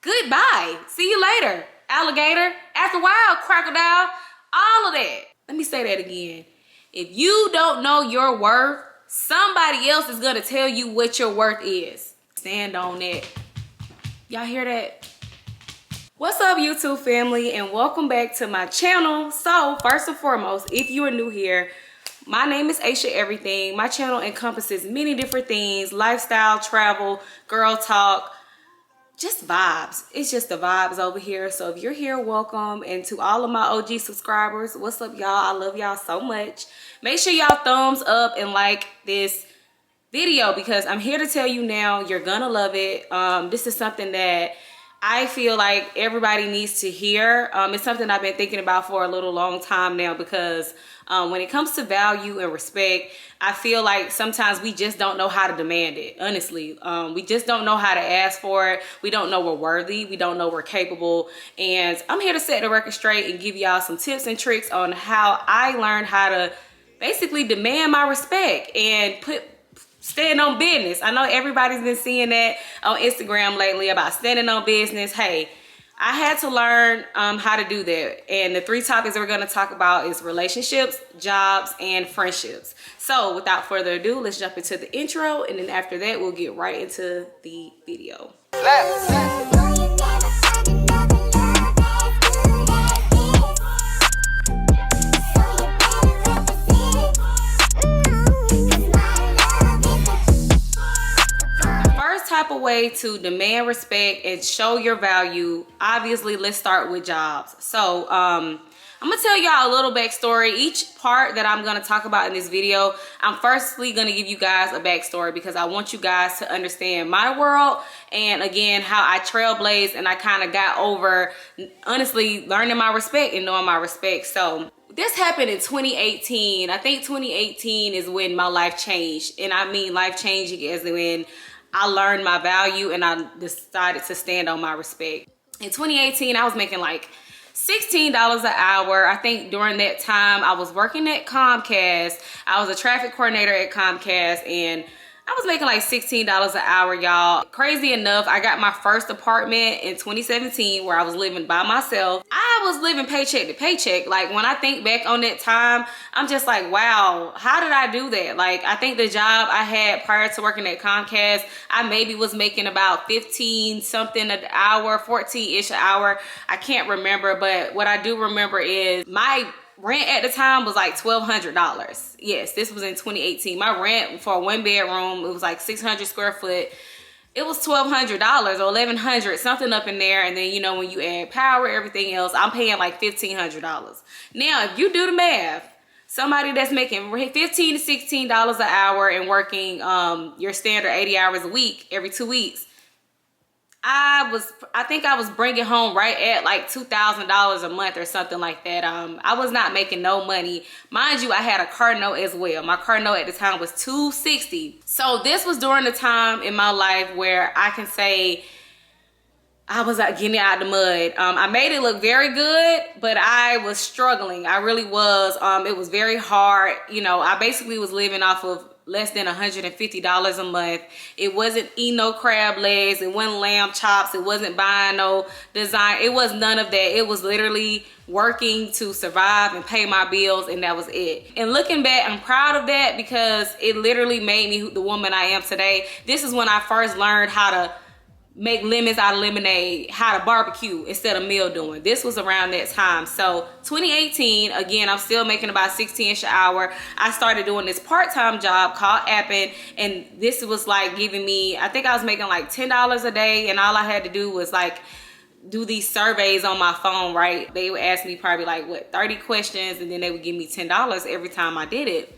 goodbye. See you later, alligator. After a while, crocodile, all of that. Let me say that again. If you don't know your worth, somebody else is gonna tell you what your worth is. Stand on that. Y'all hear that? What's up, YouTube family, and welcome back to my channel. So first and foremost, if you are new here, my name is Asha Everything. My channel encompasses many different things: lifestyle, travel, girl talk, just vibes. It's just the vibes over here. So if you're here, welcome. And to all of my OG subscribers, what's up, y'all? I love y'all so much. Make sure y'all thumbs up and like this video, because I'm here to tell you now, you're gonna love it. This is something that I feel like everybody needs to hear. It's something I've been thinking about for a long time now, because when it comes to value and respect, I feel like sometimes we just don't know how to demand it, honestly. We just don't know how to ask for it. We don't know we're worthy. We don't know we're capable. And I'm here to set the record straight and give y'all some tips and tricks on how I learned how to basically demand my respect and stand on business. I know everybody's been seeing that on Instagram lately about standing on business. Hey, I had to learn how to do that. And the three topics we're going to talk about is relationships, jobs, and friendships. So without further ado, let's jump into the intro. And then after that, we'll get right into the video. Type of way to demand respect and show your value, obviously, let's start with jobs. So I'm gonna tell y'all a little backstory. Each part that I'm gonna talk about in this video, I'm firstly gonna give you guys a backstory, because I want you guys to understand my world, and again, how I trailblazed and I kind of got over, honestly, learning my respect and knowing my respect. So this happened in 2018. I think 2018 is when my life changed, and I mean life changing as when I learned my value and I decided to stand on my respect. In 2018, I was making like $16 an hour. I think during that time I was working at Comcast. I was a traffic coordinator at Comcast, and I was making like $16 an hour, y'all. Crazy enough, I got my first apartment in 2017 where I was living by myself. I was living paycheck to paycheck. Like, when I think back on that time, I'm just like, wow, how did I do that? Like, I think the job I had prior to working at Comcast, I maybe was making about 15 something an hour, 14-ish an hour. I can't remember, but what I do remember is my rent at the time was like $1,200. Yes, this was in 2018. My rent for a one bedroom, it was like 600 square foot. It was $1,200 or $1,100, something up in there. And then, you know, when you add power, everything else, I'm paying like $1,500. Now, if you do the math, somebody that's making $15 to $16 an hour and working your standard 80 hours a week, every 2 weeks, I think I was bringing home right at like $2,000 a month or something like that. I was not making no money. Mind you, I had a car note as well. My car note at the time was $260. So this was during the time in my life where I can say I was getting out of the mud. I made it look very good, but I was struggling. I really was. It was very hard. You know, I basically was living off of less than $150 a month. It wasn't eating no crab legs. It wasn't lamb chops. It wasn't buying no design. It was none of that. It was literally working to survive and pay my bills, and that was it. And looking back, I'm proud of that, because it literally made me the woman I am today. This is when I first learned how to make lemons out of lemonade, how to barbecue instead of meal doing. This was around that time. So 2018, again, I'm still making about 16-ish an hour. I started doing this part-time job called Appin, and this was like giving me, I think I was making like $10 a day, and all I had to do was like do these surveys on my phone, right? They would ask me probably like, what, 30 questions, and then they would give me $10 every time I did it.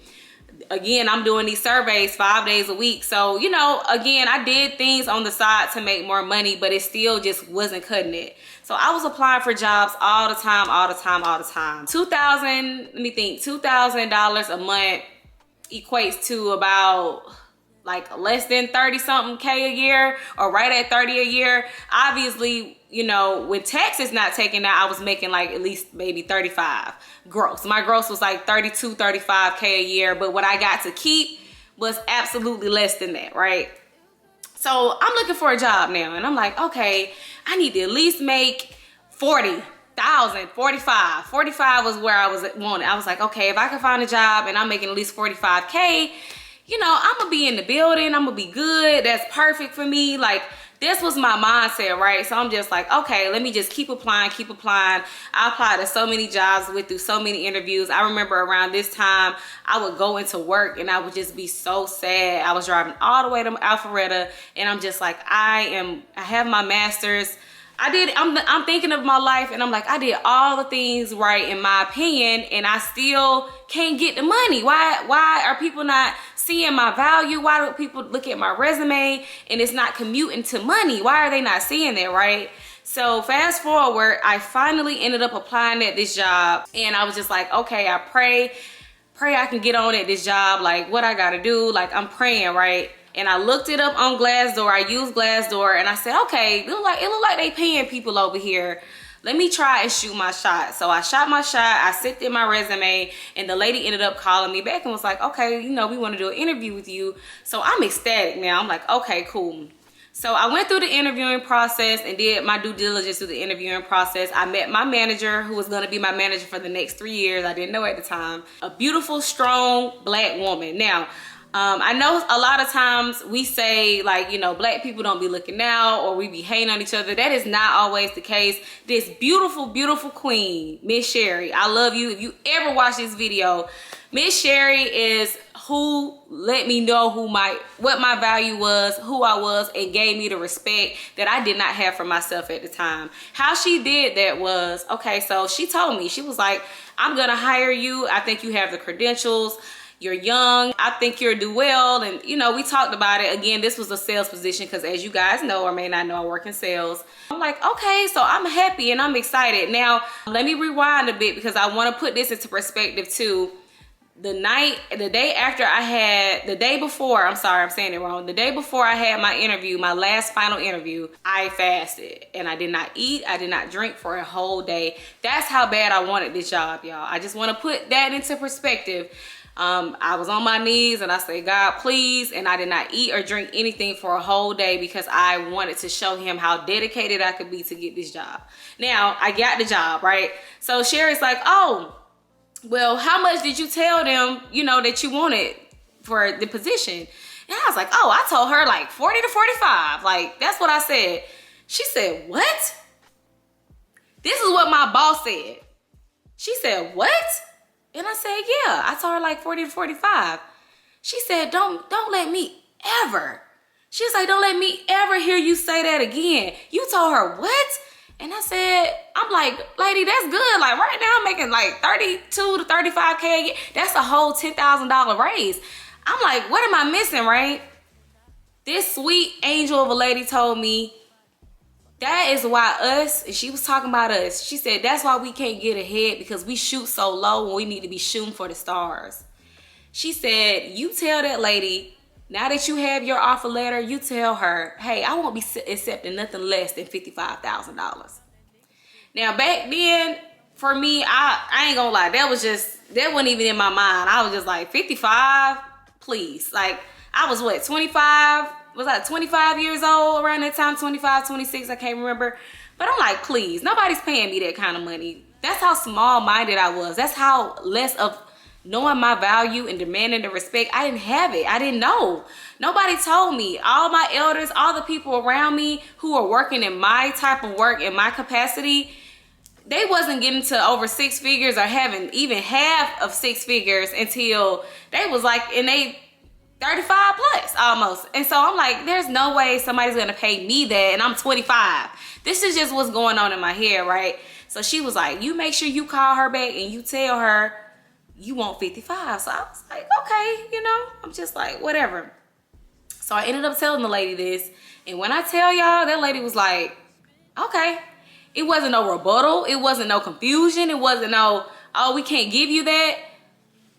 Again, I'm doing these surveys 5 days a week. So, you know, again, I did things on the side to make more money, but it still just wasn't cutting it. So I was applying for jobs all the time. $2,000 a month equates to about like less than 30 something K a year, or right at 30 a year. Obviously, you know, with taxes not taken out, I was making like at least maybe 35 gross. My gross was like 32, 35 K a year, but what I got to keep was absolutely less than that, right? So I'm looking for a job now, and I'm like, okay, I need to at least make 40,000, 45. 45 was where I was wanted. I was like, okay, if I can find a job and I'm making at least 45K, you know, I'm gonna be in the building, I'm gonna be good. That's perfect for me. Like, this was my mindset, right? So I'm just like, okay, let me just keep applying, keep applying. I applied to so many jobs, went through so many interviews. I remember around this time, I would go into work and I would just be so sad. I was driving all the way to Alpharetta, and I'm just like, I have my master's. I'm thinking of my life, and I'm like, I did all the things right in my opinion, and I still can't get the money. Why are people not seeing my value? Why do people look at my resume and it's not commuting to money? Why are they not seeing that, right? So fast forward, I finally ended up applying at this job, and I was just like, okay, I pray I can get on at this job. Like, what I gotta do, like, I'm praying, right? And I looked it up on Glassdoor. I used Glassdoor, and I said, okay, it look like they paying people over here. Let me try and shoot my shot. So I shot my shot. I sent in my resume, and the lady ended up calling me back and was like, okay, you know, we want to do an interview with you. So I'm ecstatic now. I'm like, okay, cool. So I went through the interviewing process and did my due diligence through the interviewing process. I met my manager, who was going to be my manager for the next 3 years. I didn't know at the time. A beautiful, strong black woman. Now, I know a lot of times we say, like, you know, black people don't be looking out, or we be hating on each other. That is not always the case. This beautiful, beautiful queen, Miss Sherry, I love you. If you ever watch this video, Miss Sherry is who let me know what my value was, who I was, and gave me the respect that I did not have for myself at the time. How she did that was, okay, so she told me, she was like, I'm gonna hire you. I think you have the credentials. You're young. I think you'll do well. And, you know, we talked about it. Again, this was a sales position because, as you guys know or may not know, I work in sales. I'm like, okay, so I'm happy and I'm excited. Now, let me rewind a bit because I want to put this into perspective too. The day before I had my interview, my last final interview, I fasted and I did not eat. I did not drink for a whole day. That's how bad I wanted this job, y'all. I just want to put that into perspective. I was on my knees and I said, God, please. And I did not eat or drink anything for a whole day because I wanted to show him how dedicated I could be to get this job. Now, I got the job, right? So Sherry's like, oh, well, how much did you tell them, you know, that you wanted for the position? And I was like, oh, I told her like 40 to 45. Like, that's what I said. She said, what? This is what my boss said. She said, what? And I said, yeah, I told her like 40 to 45. She said, don't let me ever. She was like, don't let me ever hear you say that again. You told her what? And I said, I'm like, lady, that's good. Like, right now I'm making like 32 to 35K. That's a whole $10,000 raise. I'm like, what am I missing, right? This sweet angel of a lady told me, that is why us, and she was talking about us, she said, that's why we can't get ahead, because we shoot so low when we need to be shooting for the stars. She said, you tell that lady, now that you have your offer letter, you tell her, hey, I won't be accepting nothing less than $55,000. Now, back then, for me, I ain't gonna lie, that wasn't even in my mind. I was just like, 55, please. Like, I was what, 25? Was I 25 years old around that time? 25, 26, I can't remember. But I'm like, please, nobody's paying me that kind of money. That's how small-minded I was. That's how less of knowing my value and demanding the respect. I didn't have it. I didn't know. Nobody told me. All my elders, all the people around me who are working in my type of work, in my capacity, they wasn't getting to over 6 figures or having even half of 6 figures until they was like in they 35 plus almost. And so I'm like, there's no way somebody's gonna pay me that, and I'm 25. This is just what's going on in my head, right? So she was like, you make sure you call her back and you tell her you want 55. So I was like, okay, you know, I'm just like, whatever. So I ended up telling the lady this, and when I tell y'all, that lady was like, okay. It wasn't no rebuttal, it wasn't no confusion, it wasn't no, oh, we can't give you that.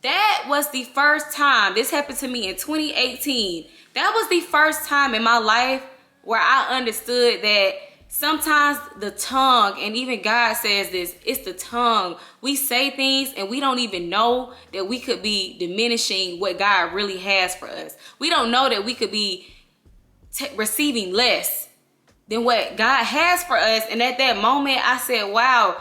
That was the first time. This happened to me in 2018. That was the first time in my life where I understood that sometimes the tongue, and even God says this, it's the tongue. We say things and we don't even know that we could be diminishing what God really has for us. We don't know that we could be receiving less than what God has for us. And at that moment, I said, wow,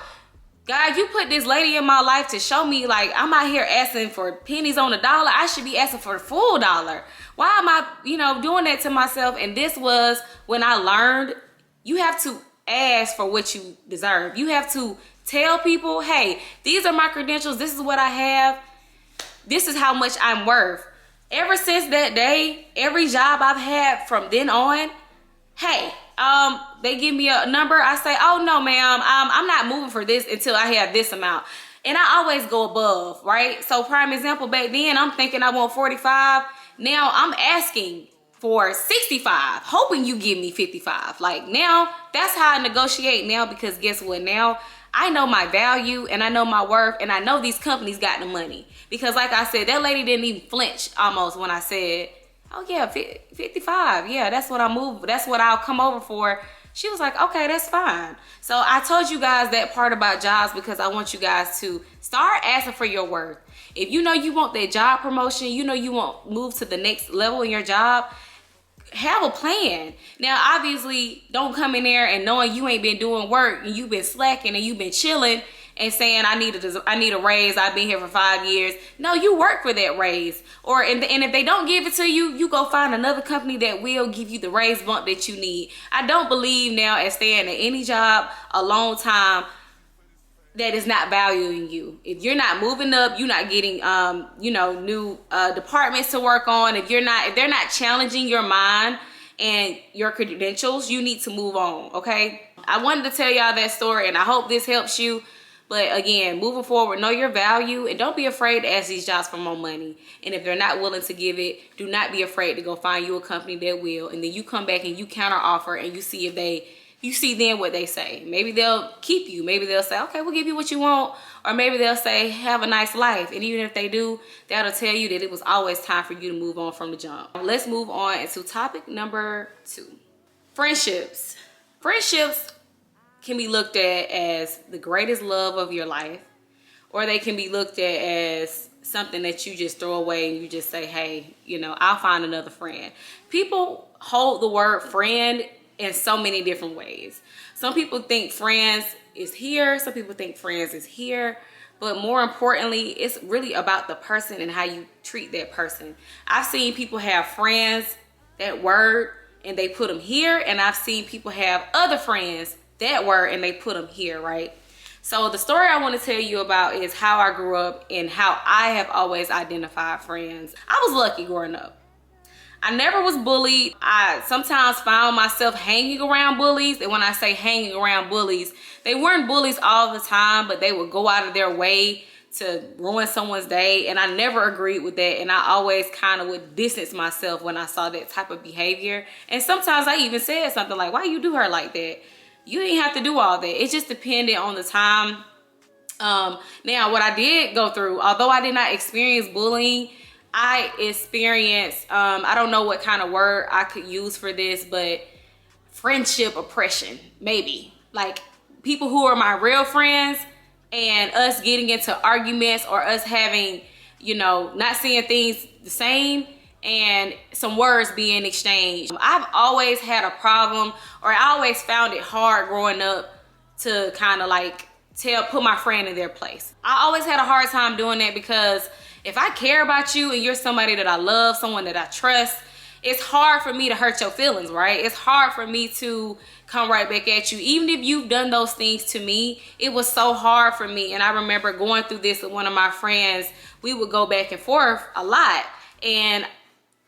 God, you put this lady in my life to show me, like, I'm out here asking for pennies on the dollar. I should be asking for the full dollar. Why am I, doing that to myself? And this was when I learned you have to ask for what you deserve. You have to tell people, hey, these are my credentials. This is what I have. This is how much I'm worth. Ever since that day, every job I've had from then on, hey, they give me a number. I say, oh no, ma'am, I'm not moving for this until I have this amount. And I always go above, right? So prime example, back then I'm thinking I want 45. Now I'm asking for 65, hoping you give me 55. Like, now that's how I negotiate now, because guess what? Now I know my value and I know my worth, and I know these companies got the money. Because like I said, that lady didn't even flinch almost when I said, oh yeah, 55. Yeah, that's what that's what I'll come over for. She was like, okay, that's fine. So I told you guys that part about jobs because I want you guys to start asking for your worth. If you know you want that job promotion, you know you want move to the next level in your job, have a plan. Now, obviously, don't come in there and knowing you ain't been doing work and you've been slacking and you've been chilling and saying, I need a raise. I've been here for 5 years. No, you work for that raise. And if they don't give it to you, you go find another company that will give you the raise bump that you need. I don't believe now at staying at any job a long time that is not valuing you. If you're not moving up, you're not getting new departments to work on. If they're not challenging your mind and your credentials, you need to move on. Okay, I wanted to tell y'all that story, and I hope this helps you. But again, moving forward, know your value and don't be afraid to ask these jobs for more money. And if they're not willing to give it, do not be afraid to go find you a company that will. And then you come back and you counter offer and you see then what they say. Maybe they'll keep you. Maybe they'll say, okay, we'll give you what you want. Or maybe they'll say, have a nice life. And even if they do, that'll tell you that it was always time for you to move on from the jump. Let's move on into topic number 2. Friendships. Friendships can be looked at as the greatest love of your life, or they can be looked at as something that you just throw away and you just say, hey, I'll find another friend. People hold the word friend in so many different ways. Some people think friends is here. Some people think friends is here. But more importantly, it's really about the person and how you treat that person. I've seen people have friends, that word, and they put them here. And I've seen people have other friends, that word, and they put them here, right? So the story I want to tell you about is how I grew up and how I have always identified friends. I was lucky growing up. I never was bullied. I sometimes found myself hanging around bullies. And when I say hanging around bullies, they weren't bullies all the time, but they would go out of their way to ruin someone's day. And I never agreed with that. And I always kind of would distance myself when I saw that type of behavior. And sometimes I even said something like, why you do her like that? You didn't have to do all that. It just depended on the time. Now, what I did go through, although I did not experience bullying, I experienced, I don't know what kind of word I could use for this, but friendship oppression, maybe. Like people who are my real friends and us getting into arguments or us having, not seeing things the same and some words being exchanged. I've always had a problem, or I always found it hard growing up to kind of like put my friend in their place. I always had a hard time doing that because if I care about you and you're somebody that I love, someone that I trust, it's hard for me to hurt your feelings, right? It's hard for me to come right back at you. Even if you've done those things to me, it was so hard for me. And I remember going through this with one of my friends. We would go back and forth a lot. And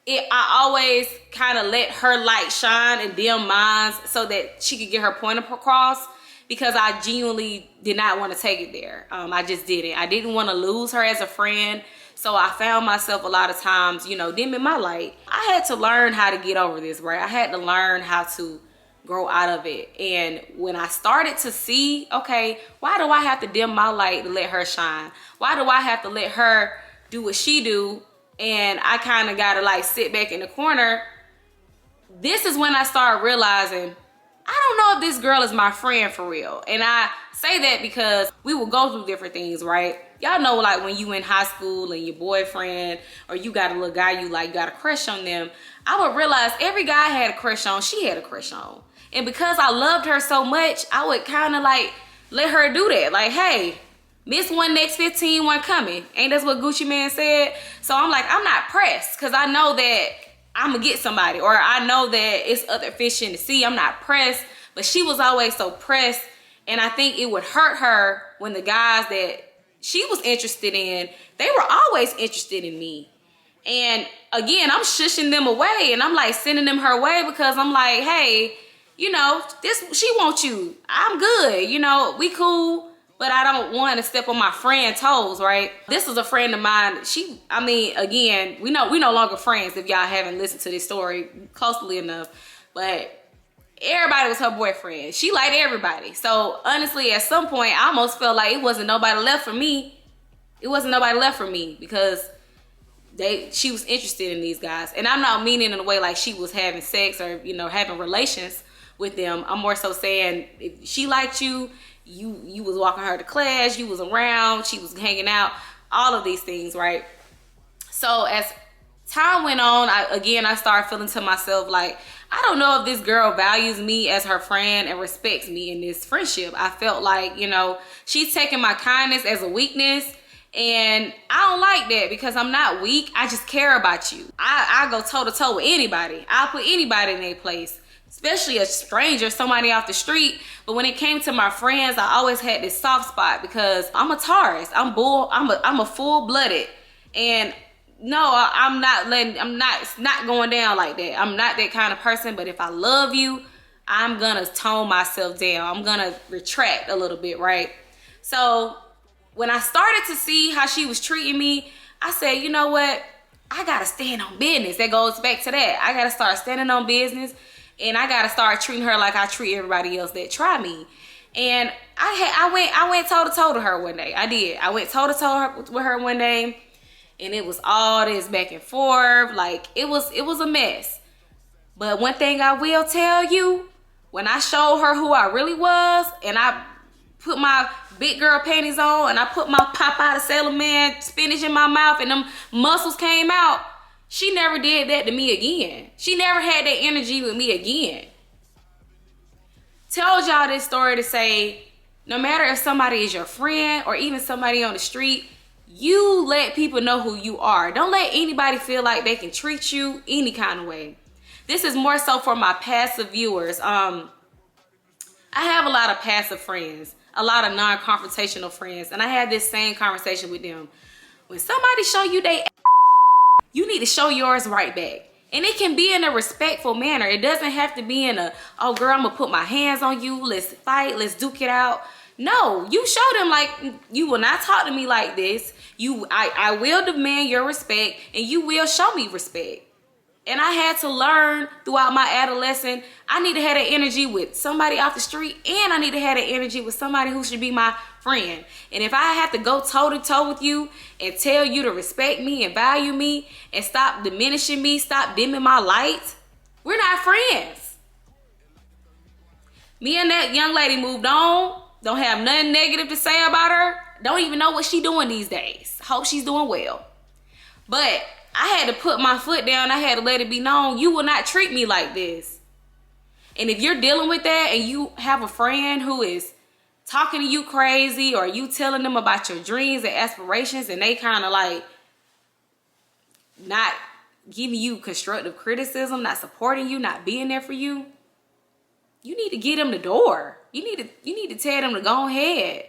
I always kind of let her light shine and dim mine so that she could get her point across, because I genuinely did not want to take it there. I just didn't. I didn't want to lose her as a friend. So I found myself a lot of times, dimming my light. I had to learn how to get over this, right? I had to learn how to grow out of it. And when I started to see, okay, why do I have to dim my light to let her shine? Why do I have to let her do what she do? And I kind of got to like sit back in the corner. This is when I started realizing, I don't know if this girl is my friend for real. And I say that because we will go through different things, right? Y'all know, like when you in high school and your boyfriend or you got a little guy you like, got a crush on them. I would realize every guy I had a crush on, she had a crush on. And because I loved her so much, I would kind of like let her do that. Like, hey, miss one next 15, one coming. Ain't that's what Gucci Man said? So I'm like, I'm not pressed because I know that I'm going to get somebody, or I know that it's other fish in the sea. I'm not pressed. But she was always so pressed. And I think it would hurt her when the guys that she was interested in, they were always interested in me. And again, I'm shushing them away, and I'm like sending them her way because I'm like, hey, you know, she wants you. I'm good. You know, we cool, but I don't want to step on my friend's toes, right? This is a friend of mine. Again, we no longer friends if y'all haven't listened to this story closely enough, but everybody was her boyfriend. She liked everybody. So honestly, at some point, I almost felt like it wasn't nobody left for me. It wasn't nobody left for me because she was interested in these guys. And I'm not meaning in a way like she was having sex or, you know, having relations with them. I'm more so saying if she liked you, you was walking her to class, you was around, she was hanging out, all of these things, right? So as time went on, I started feeling to myself like, I don't know if this girl values me as her friend and respects me in this friendship. I felt like, you know, she's taking my kindness as a weakness, and I don't like that because I'm not weak. I just care about you. I go toe to toe with anybody. I'll put anybody in their place, especially a stranger, somebody off the street. But when it came to my friends, I always had this soft spot because I'm a Taurus. I'm a full-blooded, and no, it's not going down like that. I'm not that kind of person, but if I love you, I'm gonna tone myself down. I'm gonna retract a little bit, right? So when I started to see how she was treating me, I said, you know what? I gotta stand on business. That goes back to that. I gotta start standing on business, and I gotta start treating her like I treat everybody else that try me. And I went toe to toe to her one day. I did. I went toe to toe with her one day. And it was all this back and forth. Like, it was a mess. But one thing I will tell you, when I showed her who I really was, and I put my big girl panties on, and I put my Popeye the Sailor Man spinach in my mouth, and them muscles came out, she never did that to me again. She never had that energy with me again. Told y'all this story to say, no matter if somebody is your friend or even somebody on the street, you let people know who you are. Don't let anybody feel like they can treat you any kind of way. This is more so for my passive viewers. I have a lot of passive friends, a lot of non-confrontational friends, and I had this same conversation with them. When somebody show you you need to show yours right back. And it can be in a respectful manner. It doesn't have to be in a, oh girl, I'm gonna put my hands on you, let's fight, let's duke it out. No, you show them like, you will not talk to me like this. I will demand your respect, and you will show me respect. And I had to learn throughout my adolescence, I need to have that energy with somebody off the street, and I need to have that energy with somebody who should be my friend. And if I have to go toe to toe with you and tell you to respect me and value me and stop diminishing me, stop dimming my light, we're not friends. Me and that young lady moved on. Don't have nothing negative to say about her. Don't even know what she's doing these days. Hope she's doing well. But I had to put my foot down. I had to let it be known, you will not treat me like this. And if you're dealing with that and you have a friend who is talking to you crazy, or you telling them about your dreams and aspirations, and they kind of like not giving you constructive criticism, not supporting you, not being there for you, you need to get them the door. You need to tell them to go ahead,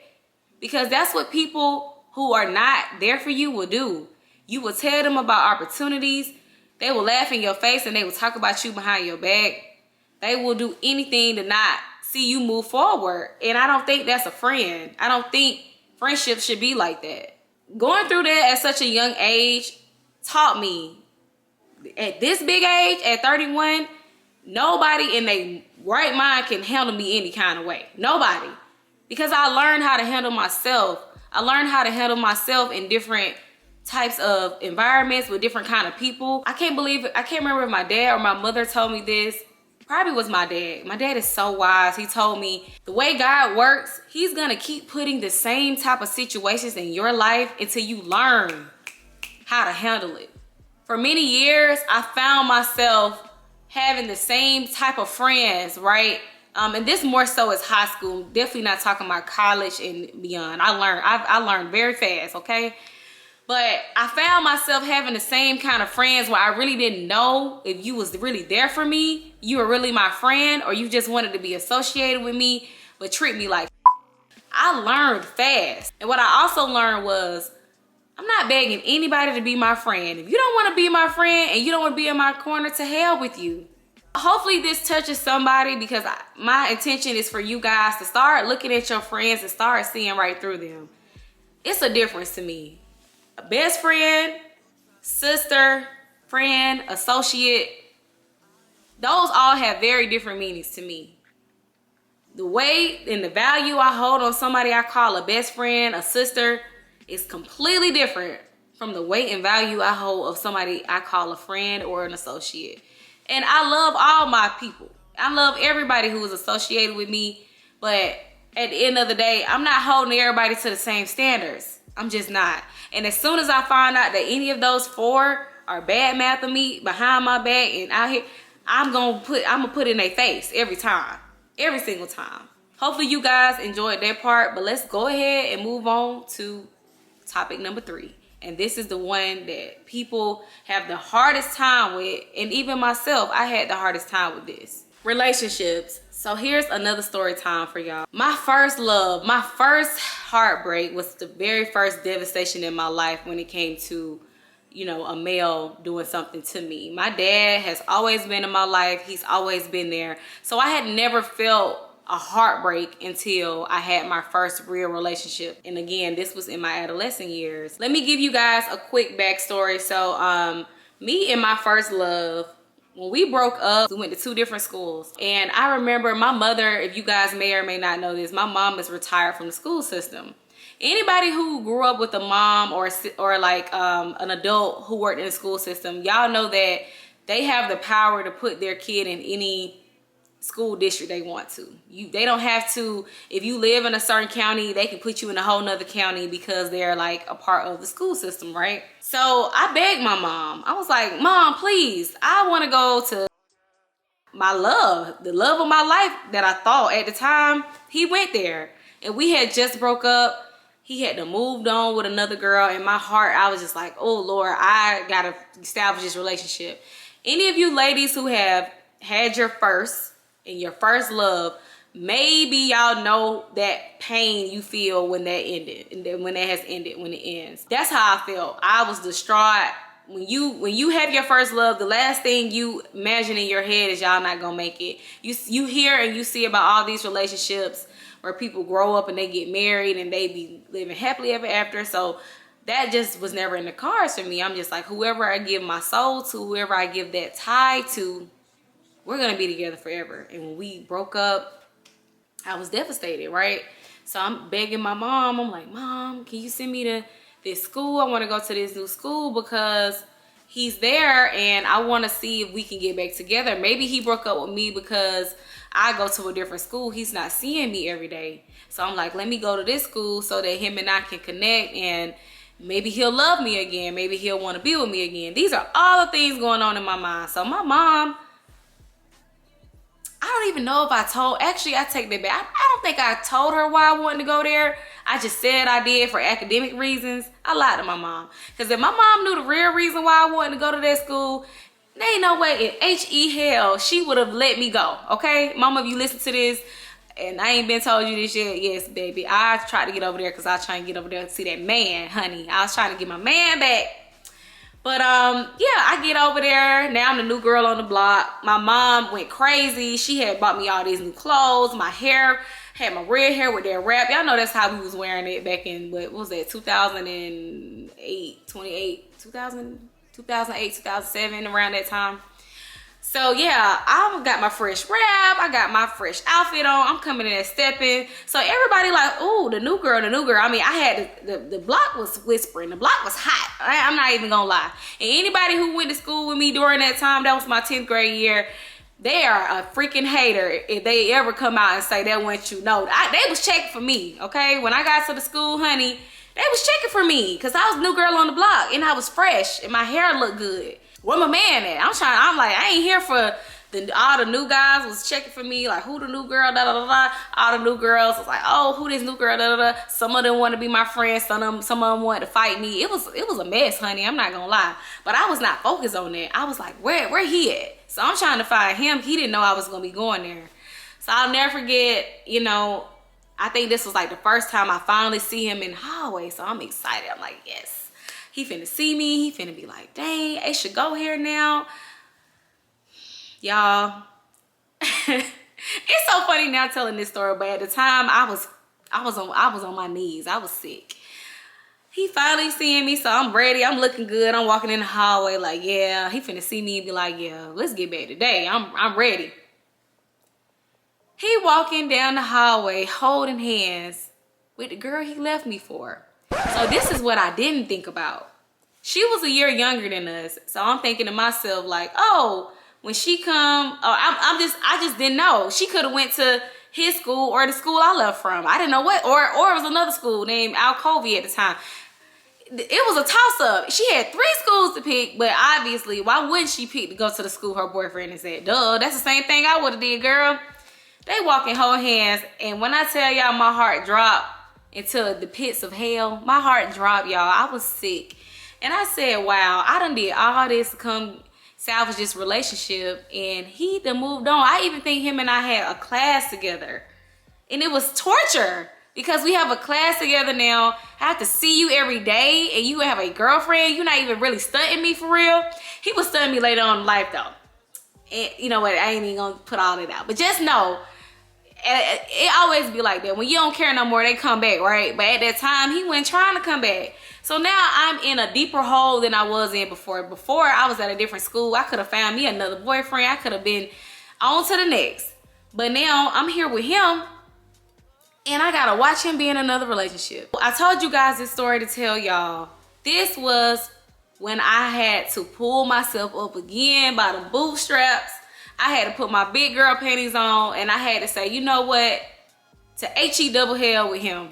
because that's what people who are not there for you will do. You will tell them about opportunities. They will laugh in your face, and they will talk about you behind your back. They will do anything to not see you move forward. And I don't think that's a friend. I don't think friendship should be like that. Going through that at such a young age taught me, at this big age, at 31, nobody in their right mind can handle me any kind of way. Nobody. Because I learned how to handle myself. I learned how to handle myself in different types of environments with different kind of people. I can't remember if my dad or my mother told me this. Probably was my dad. My dad is so wise. He told me the way God works, he's gonna keep putting the same type of situations in your life until you learn how to handle it. For many years, I found myself having the same type of friends, right? And this more so is high school. Definitely not talking about college and beyond. I learned very fast, okay? But I found myself having the same kind of friends where I really didn't know if you was really there for me, you were really my friend, or you just wanted to be associated with me, but treat me like I learned fast. And what I also learned was, I'm not begging anybody to be my friend. If you don't want to be my friend and you don't want to be in my corner, to hell with you. Hopefully this touches somebody, because my intention is for you guys to start looking at your friends and start seeing right through them. It's a difference to me. A best friend, sister, friend, associate, those all have very different meanings to me. The weight and the value I hold on somebody I call a best friend, a sister, is completely different from the weight and value I hold of somebody I call a friend or an associate. And I love all my people. I love everybody who is associated with me, but at the end of the day, I'm not holding everybody to the same standards. I'm just not. And as soon as I find out that any of those four are bad mouthing me behind my back and out here, I'm gonna put in their face every time. Every single time. Hopefully you guys enjoyed that part, but let's go ahead and move on to topic number 3. And this is the one that people have the hardest time with, and even myself, I had the hardest time with this. Relationships. So here's another story time for y'all. My first love, my first heartbreak was the very first devastation in my life when it came to, you know, a male doing something to me. My dad has always been in my life. He's always been there. So I had never felt a heartbreak until I had my first real relationship. And again, this was in my adolescent years. Let me give you guys a quick backstory. So me and my first love, when we broke up, we went to 2 different schools. And I remember my mother, if you guys may or may not know this, my mom is retired from the school system. Anybody who grew up with a mom or like an adult who worked in the school system, y'all know that they have the power to put their kid in any school district they want to. They don't have to, if you live in a certain county, they can put you in a whole nother county because they're like a part of the school system, right? So I begged my mom. I was like, Mom, please, I want to go to my love, the love of my life that I thought at the time. He went there and we had just broke up. He had to moved on with another girl. In my heart, I was just like, oh Lord, I gotta establish this relationship. Any of you ladies who have had your first and your first love, maybe y'all know that pain you feel when that ended, and then when that has ended, when it ends. That's how I felt. I was distraught. When you have your first love, the last thing you imagine in your head is y'all not gonna make it. You hear and you see about all these relationships where people grow up and they get married and they be living happily ever after. So that just was never in the cards for me. I'm just like, whoever I give my soul to, whoever I give that tie to, we're gonna be together forever. And when we broke up, I was devastated, right? So I'm begging my mom. I'm like, Mom, can you send me to this school? I want to go to this new school because he's there and I want to see if we can get back together. Maybe he broke up with me because I go to a different school. He's not seeing me every day. So I'm like, let me go to this school so that him and I can connect, and maybe he'll love me again. Maybe he'll want to be with me again. These are all the things going on in my mind. So my mom, I don't even know if I told, actually I take that back. I don't think I told her why I wanted to go there. I just said I did for academic reasons. I lied to my mom. Because if my mom knew the real reason why I wanted to go to that school, there ain't no way in H-E hell she would have let me go, okay? Mama, if you listen to this, and I ain't been told you this yet, yes, baby. I tried to get over there because I was trying to get over there to see that man, honey. I was trying to get my man back. But yeah, I get over there. Now I'm the new girl on the block. My mom went crazy. She had bought me all these new clothes. My hair, had my red hair with that wrap. Y'all know that's how we was wearing it back in, what was that, 2008, 2007, around that time. So yeah, I got my fresh wrap. I got my fresh outfit on. I'm coming in and stepping. So everybody like, ooh, the new girl, the new girl. I mean, I had the block was whispering. The block was hot. I'm not even gonna lie. And anybody who went to school with me during that time, that was my 10th grade year, they are a freaking hater if they ever come out and say that wasn't you. No, they was checking for me, okay? When I got to the school, honey, they was checking for me because I was the new girl on the block and I was fresh and my hair looked good. Where my man at? I'm like, I ain't here for all the new guys was checking for me, like, who the new girl, da da da da. All the new girls was like, oh, who this new girl, da da da. Some of them wanted to be my friends, some of them wanted to fight me. It was a mess, honey, I'm not gonna lie. But I was not focused on that. I was like, where he at? So I'm trying to find him. He didn't know I was gonna be going there. So I'll never forget, you know, I think this was like the first time I finally see him in the hallway. So I'm excited. I'm like, yes, he finna see me. He finna be like, dang, Asha go here now. Y'all, it's so funny now telling this story, but at the time I was on my knees. I was sick. He finally seeing me, so I'm ready. I'm looking good. I'm walking in the hallway like, yeah, he finna see me and be like, yeah, let's get back today. I'm ready. He walking down the hallway holding hands with the girl he left me for. So this is what I didn't think about. She was a year younger than us. So I'm thinking to myself like, oh, when she come, I just didn't know. She could have went to his school or the school I left from. I didn't know what, or it was another school named Alcovey at the time. It was a toss-up. She had 3 schools to pick, but obviously, why wouldn't she pick to go to the school her boyfriend is at? Duh, that's the same thing I would have did, girl. They walk and hold hands, and when I tell y'all my heart dropped into the pits of hell, my heart dropped, y'all. I was sick. And I said, wow, I done did all this to come salvage this relationship, and he done moved on. I even think him and I had a class together, and it was torture because we have a class together now. I have to see you every day, and you have a girlfriend. You're not even really studying me for real. He was studying me later on in life, though. And you know what? I ain't even gonna put all that out, but just know, it always be like that. When you don't care no more, they come back, right? But at that time, he wasn't trying to come back. So now I'm in a deeper hole than I was in before. Before, I was at a different school. I could have found me another boyfriend. I could have been on to the next. But now I'm here with him, and I gotta watch him be in another relationship. I told you guys this story to tell y'all. This was when I had to pull myself up again by the bootstraps. I had to put my big girl panties on, and I had to say, you know what? To H-E double hell with him.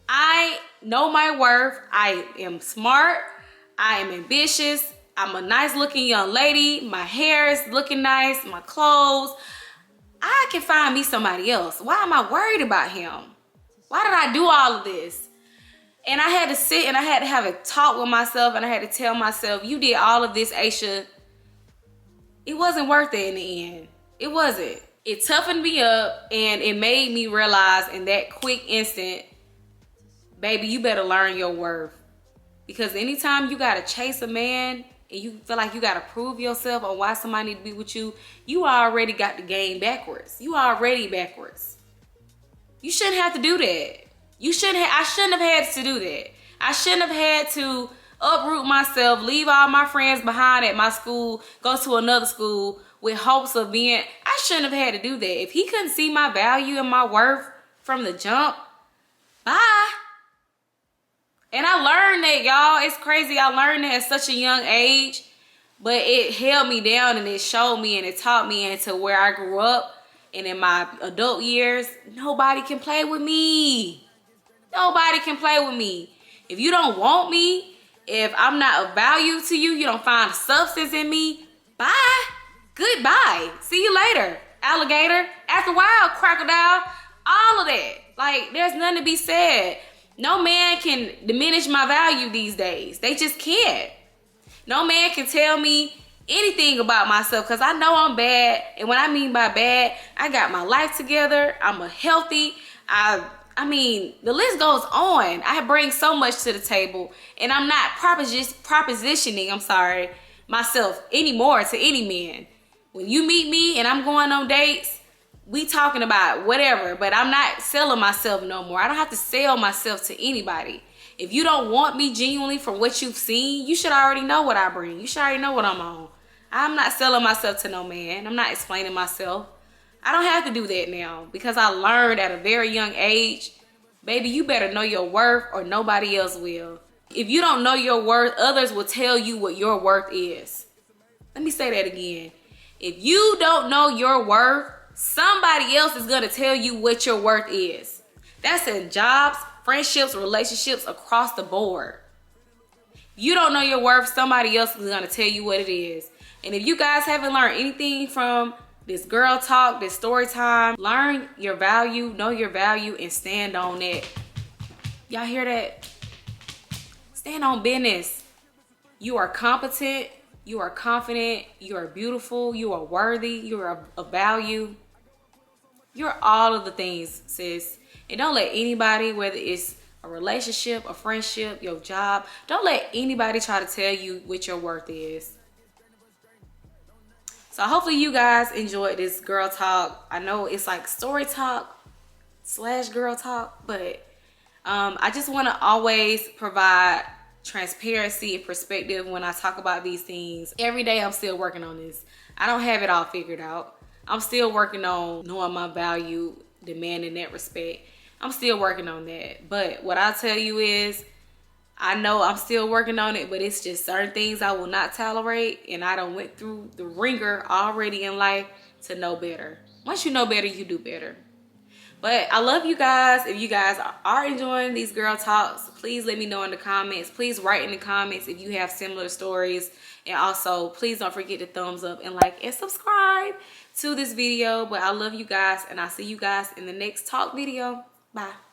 I know my worth. I am smart. I am ambitious. I'm a nice looking young lady. My hair is looking nice. My clothes. I can find me somebody else. Why am I worried about him? Why did I do all of this? And I had to sit and I had to have a talk with myself, and I had to tell myself, you did all of this, Asha. It wasn't worth it in the end. It wasn't. It toughened me up, and it made me realize in that quick instant, baby, you better learn your worth. Because anytime you gotta chase a man and you feel like you gotta prove yourself on why somebody need to be with you, you already got the game backwards. You already backwards. You shouldn't have to do that. I shouldn't have had to do that. I shouldn't have had to uproot myself, leave all my friends behind at my school, go to another school with hopes of being, I shouldn't have had to do that. If he couldn't see my value and my worth from the jump, bye. And I learned that, y'all. It's crazy. I learned that at such a young age, but it held me down, and it showed me, and it taught me into where I grew up. And in my adult years, nobody can play with me. Nobody can play with me. If you don't want me, if I'm not of value to you, you don't find substance in me, bye. Goodbye. See you later, alligator. After a while, crocodile, all of that. Like, there's nothing to be said. No man can diminish my value these days. They just can't. No man can tell me anything about myself, because I know I'm bad. And what I mean by bad, I got my life together. I'm a healthy. I mean, the list goes on. I bring so much to the table, and I'm not propositioning, myself anymore to any man. When you meet me and I'm going on dates, we talking about whatever, but I'm not selling myself no more. I don't have to sell myself to anybody. If you don't want me genuinely from what you've seen, you should already know what I bring. You should already know what I'm on. I'm not selling myself to no man. I'm not explaining myself. I don't have to do that now, because I learned at a very young age, baby, you better know your worth or nobody else will. If you don't know your worth, others will tell you what your worth is. Let me say that again. If you don't know your worth, somebody else is going to tell you what your worth is. That's in jobs, friendships, relationships, across the board. You don't know your worth, somebody else is going to tell you what it is. And if you guys haven't learned anything from this girl talk, this story time, learn your value, know your value, and stand on it. Y'all hear that? Stand on business. You are competent, you are confident, you are beautiful, you are worthy, you are of value. You're all of the things, sis. And don't let anybody, whether it's a relationship, a friendship, your job, don't let anybody try to tell you what your worth is. So hopefully you guys enjoyed this girl talk. I know it's like story talk / girl talk, but I just want to always provide transparency and perspective when I talk about these things. Every day I'm still working on this. I don't have it all figured out. I'm still working on knowing my value, demanding that respect. I'm still working on that. But what I'll tell you is, I know I'm still working on it, but it's just certain things I will not tolerate. And I done went through the ringer already in life to know better. Once you know better, you do better. But I love you guys. If you guys are enjoying these girl talks, please let me know in the comments. Please write in the comments if you have similar stories. And also, please don't forget to thumbs up and like and subscribe to this video. But I love you guys, and I'll see you guys in the next talk video. Bye.